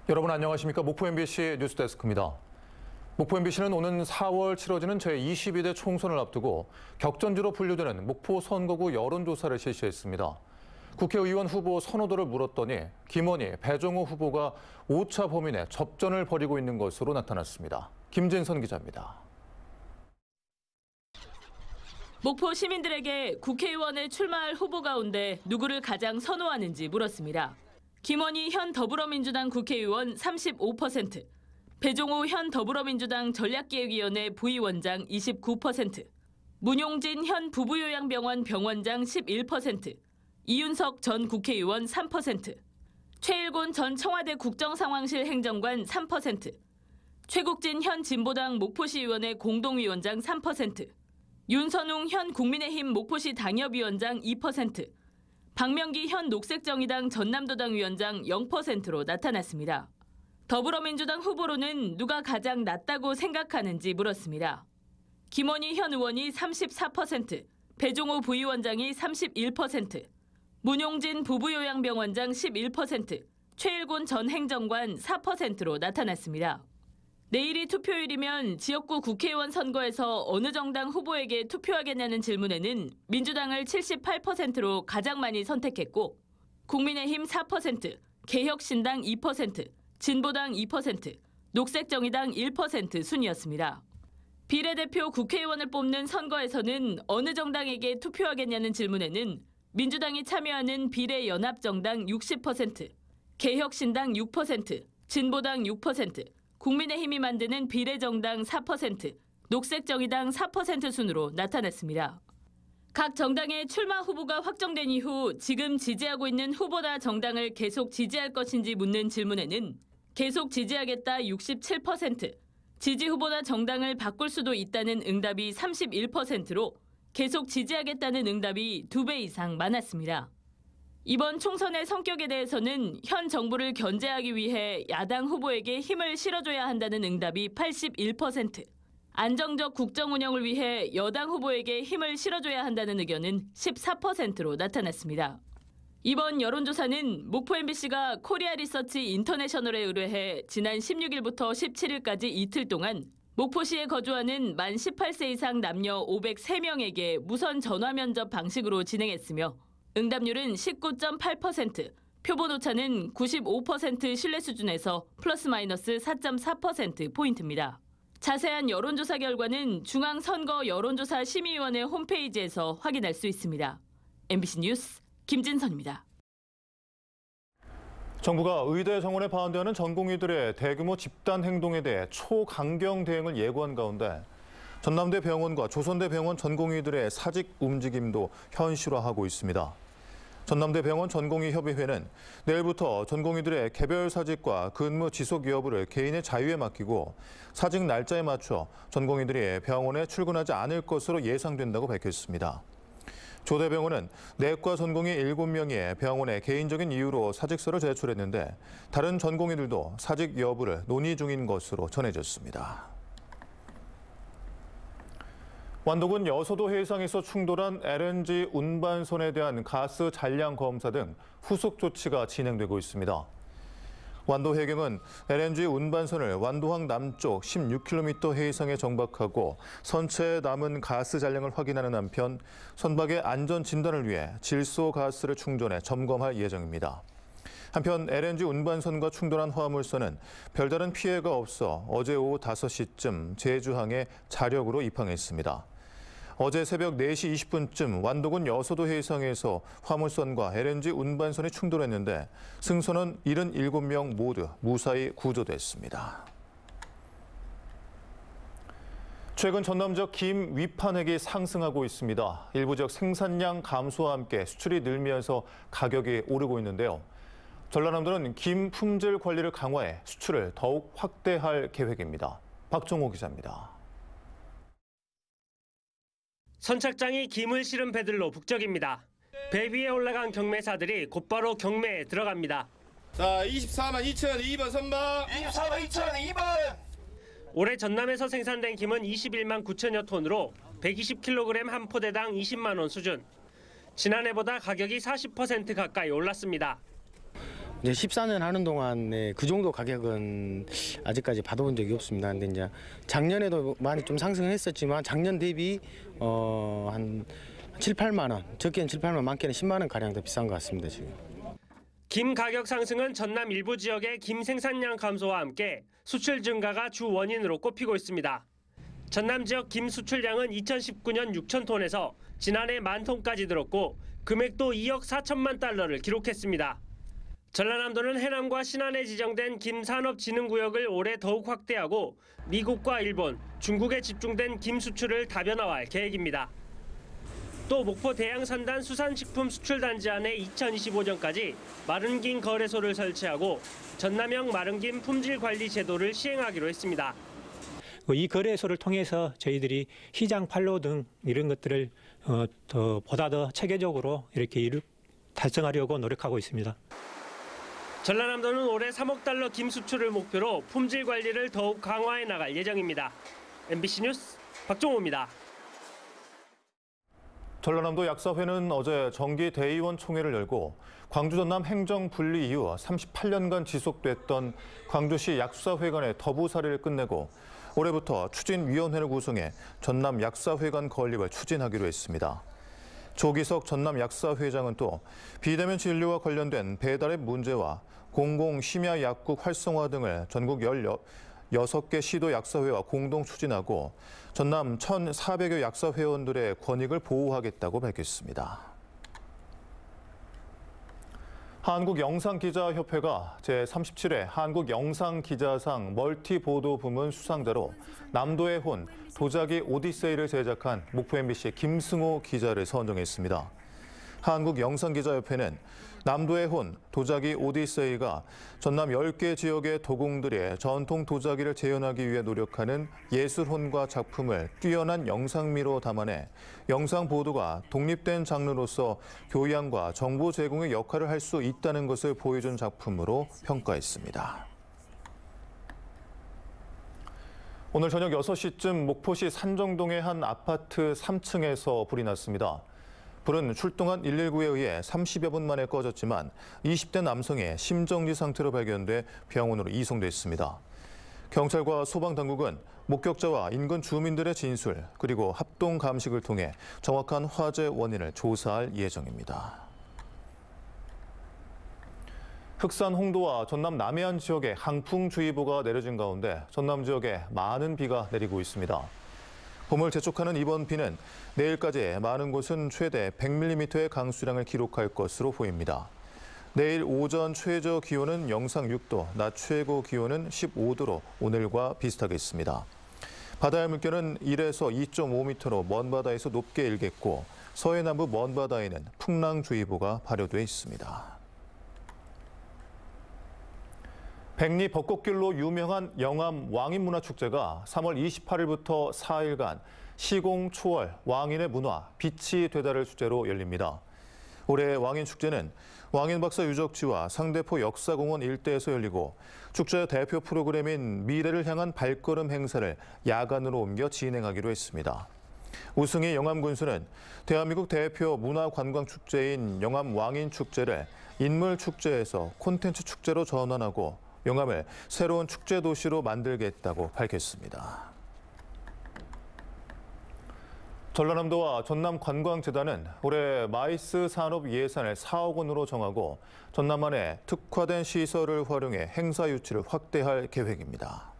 여러분 안녕하십니까? 목포 MBC 뉴스데스크입니다. 목포 MBC는 오는 4월 치러지는 제22대 총선을 앞두고 격전지로 분류되는 목포 선거구 여론조사를 실시했습니다. 국회의원 후보 선호도를 물었더니 김원희, 배종호 후보가 오차 범위 내 접전을 벌이고 있는 것으로 나타났습니다. 김진선 기자입니다. 목포 시민들에게 국회의원에 출마할 후보 가운데 누구를 가장 선호하는지 물었습니다. 김원희 현 더불어민주당 국회의원 35%, 배종호 현 더불어민주당 전략기획위원회 부위원장 29%, 문용진 현 부부요양병원 병원장 11%, 이윤석 전 국회의원 3%, 최일곤 전 청와대 국정상황실 행정관 3%, 최국진 현 진보당 목포시의원회 공동위원장 3%, 윤선웅 현 국민의힘 목포시 당협위원장 2%, 박명기 현 녹색정의당 전남도당 위원장 0%로 나타났습니다. 더불어민주당 후보로는 누가 가장 낫다고 생각하는지 물었습니다. 김원희 현 의원이 34%, 배종호 부위원장이 31%, 문용진 부부요양병원장 11%, 최일곤 전 행정관 4%로 나타났습니다. 내일이 투표일이면 지역구 국회의원 선거에서 어느 정당 후보에게 투표하겠냐는 질문에는 민주당을 78%로 가장 많이 선택했고 국민의힘 4%, 개혁신당 2%, 진보당 2%, 녹색정의당 1% 순이었습니다. 비례대표 국회의원을 뽑는 선거에서는 어느 정당에게 투표하겠냐는 질문에는 민주당이 참여하는 비례연합정당 60%, 개혁신당 6%, 진보당 6%, 국민의힘이 만드는 비례정당 4%, 녹색정의당 4% 순으로 나타났습니다. 각 정당의 출마 후보가 확정된 이후 지금 지지하고 있는 후보나 정당을 계속 지지할 것인지 묻는 질문에는 계속 지지하겠다 67%, 지지 후보나 정당을 바꿀 수도 있다는 응답이 31%로 계속 지지하겠다는 응답이 2배 이상 많았습니다. 이번 총선의 성격에 대해서는 현 정부를 견제하기 위해 야당 후보에게 힘을 실어줘야 한다는 응답이 81%, 안정적 국정 운영을 위해 여당 후보에게 힘을 실어줘야 한다는 의견은 14%로 나타났습니다. 이번 여론조사는 목포 MBC가 코리아 리서치 인터내셔널에 의뢰해 지난 16일부터 17일까지 이틀 동안 목포시에 거주하는 만 18세 이상 남녀 503명에게 무선 전화 면접 방식으로 진행했으며 응답률은 19.8%, 표본 오차는 95% 신뢰 수준에서 플러스 마이너스 4.4%포인트입니다. 자세한 여론조사 결과는 중앙선거 여론조사 심의위원회 홈페이지에서 확인할 수 있습니다. MBC 뉴스 김진선입니다. 정부가 의대 정원에 반대하는 전공의들의 대규모 집단 행동에 대해 초강경 대응을 예고한 가운데 전남대 병원과 조선대 병원 전공의들의 사직 움직임도 현실화하고 있습니다. 전남대 병원 전공의 협의회는 내일부터 전공의들의 개별 사직과 근무 지속 여부를 개인의 자유에 맡기고 사직 날짜에 맞춰 전공의들이 병원에 출근하지 않을 것으로 예상된다고 밝혔습니다. 조대병원은 내과 전공의 7명이 병원에 개인적인 이유로 사직서를 제출했는데 다른 전공의들도 사직 여부를 논의 중인 것으로 전해졌습니다. 완도군 여서도 해상에서 충돌한 LNG 운반선에 대한 가스 잔량 검사 등 후속 조치가 진행되고 있습니다. 완도 해경은 LNG 운반선을 완도항 남쪽 16km 해상에 정박하고 선체에 남은 가스 잔량을 확인하는 한편 선박의 안전 진단을 위해 질소 가스를 충전해 점검할 예정입니다. 한편 LNG 운반선과 충돌한 화물선은 별다른 피해가 없어 어제 오후 5시쯤 제주항에 자력으로 입항했습니다. 어제 새벽 4시 20분쯤 완도군 여서도 해상에서 화물선과 LNG 운반선이 충돌했는데 승선원 77명 모두 무사히 구조됐습니다. 최근 전남 지역 김 위판액이 상승하고 있습니다. 일부 지역 생산량 감소와 함께 수출이 늘면서 가격이 오르고 있는데요. 전라남도는 김 품질 관리를 강화해 수출을 더욱 확대할 계획입니다. 박종호 기자입니다. 선착장이 김을 실은 배들로 북적입니다. 배 위에 올라간 경매사들이 곧바로 경매에 들어갑니다. 자, 24만 2천 2번 선박. 24만 2천 2번. 올해 전남에서 생산된 김은 21만 9천여 톤으로 120kg 한 포대당 20만 원 수준. 지난해보다 가격이 40% 가까이 올랐습니다. 이제 14년 하는 동안에 그 정도 가격은 아직까지 받아본 적이 없습니다. 근데 이제 작년에도 많이 좀 상승했었지만 작년 대비 한 7, 8만 원, 적게는 7, 8만 원, 많게는 10만 원 가량 더 비싼 것 같습니다, 지금. 김 가격 상승은 전남 일부 지역의 김 생산량 감소와 함께 수출 증가가 주 원인으로 꼽히고 있습니다. 전남 지역 김 수출량은 2019년 6천 톤에서 지난해 1만 톤까지 늘었고 금액도 2억 4천만 달러를 기록했습니다. 전라남도는 해남과 신안에 지정된 김산업진흥구역을 올해 더욱 확대하고 미국과 일본, 중국에 집중된 김 수출을 다변화할 계획입니다. 또 목포 대양산단 수산식품 수출단지 안에 2025년까지 마른김 거래소를 설치하고 전남형 마른김 품질 관리 제도를 시행하기로 했습니다. 이 거래소를 통해서 저희들이 시장 판로 등 이런 것들을 보다 더 체계적으로 이렇게 달성하려고 노력하고 있습니다. 전라남도는 올해 3억 달러 김 수출을 목표로 품질 관리를 더욱 강화해 나갈 예정입니다. MBC 뉴스 박종호입니다. 전라남도 약사회는 어제 정기 대의원 총회를 열고 광주 전남 행정 분리 이후 38년간 지속됐던 광주시 약사회 간의 더부 사례를 끝내고 올해부터 추진위원회를 구성해 전남 약사회관 건립을 추진하기로 했습니다. 조기석 전남 약사회장은 또 비대면 진료와 관련된 배달앱 문제와 공공심야약국 활성화 등을 전국 16개 시도 약사회와 공동 추진하고 전남 1,400여 약사회원들의 권익을 보호하겠다고 밝혔습니다. 한국영상기자협회가 제37회 한국영상기자상 멀티보도 부문 수상자로 남도의 혼, 도자기 오디세이를 제작한 목포 MBC 김승호 기자를 선정했습니다. 한국영상기자협회는 남도의 혼, 도자기 오디세이가 전남 10개 지역의 도공들의 전통 도자기를 재현하기 위해 노력하는 예술혼과 작품을 뛰어난 영상미로 담아내 영상 보도가 독립된 장르로서 교양과 정보 제공의 역할을 할 수 있다는 것을 보여준 작품으로 평가했습니다. 오늘 저녁 6시쯤 목포시 산정동의 한 아파트 3층에서 불이 났습니다. 불은 출동한 119에 의해 30여 분 만에 꺼졌지만 20대 남성의 심정지 상태로 발견돼 병원으로 이송됐습니다. 경찰과 소방당국은 목격자와 인근 주민들의 진술 그리고 합동 감식을 통해 정확한 화재 원인을 조사할 예정입니다. 흑산 홍도와 전남 남해안 지역에 항풍주의보가 내려진 가운데 전남 지역에 많은 비가 내리고 있습니다. 봄을 재촉하는 이번 비는 내일까지 많은 곳은 최대 100mm의 강수량을 기록할 것으로 보입니다. 내일 오전 최저 기온은 영상 6도, 낮 최고 기온은 15도로 오늘과 비슷하겠습니다. 바다의 물결은 1에서 2.5m로 먼바다에서 높게 일겠고 서해남부 먼바다에는 풍랑주의보가 발효돼 있습니다. 백리 벚꽃길로 유명한 영암 왕인문화축제가 3월 28일부터 4일간 시공 초월 왕인의 문화, 빛이 되다를 주제로 열립니다. 올해 왕인축제는 왕인박사 유적지와 상대포 역사공원 일대에서 열리고 축제 대표 프로그램인 미래를 향한 발걸음 행사를 야간으로 옮겨 진행하기로 했습니다. 우승희 영암군수는 대한민국 대표 문화관광축제인 영암 왕인축제를 인물축제에서 콘텐츠 축제로 전환하고 영암을 새로운 축제 도시로 만들겠다고 밝혔습니다. 전라남도와 전남관광재단은 올해 마이스 산업 예산을 4억 원으로 정하고 전남만의 특화된 시설을 활용해 행사 유치를 확대할 계획입니다.